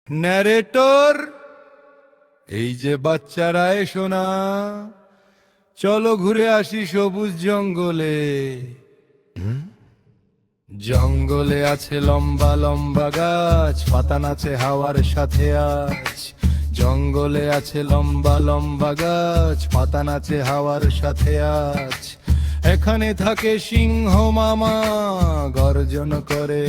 Narrator, এই যে বাচ্চারা এসো না, চলো ঘুরে আসি সবুজ জঙ্গলে। জঙ্গলে আছে লম্বা লম্বা গাছ, পাতা নাচে হাওয়ার সাথে আজ। জঙ্গলে আছে লম্বা লম্বা গাছ, পাতা নাচে হাওয়ার সাথে আজ। এখানে থাকে সিংহ মামা, গর্জন করে।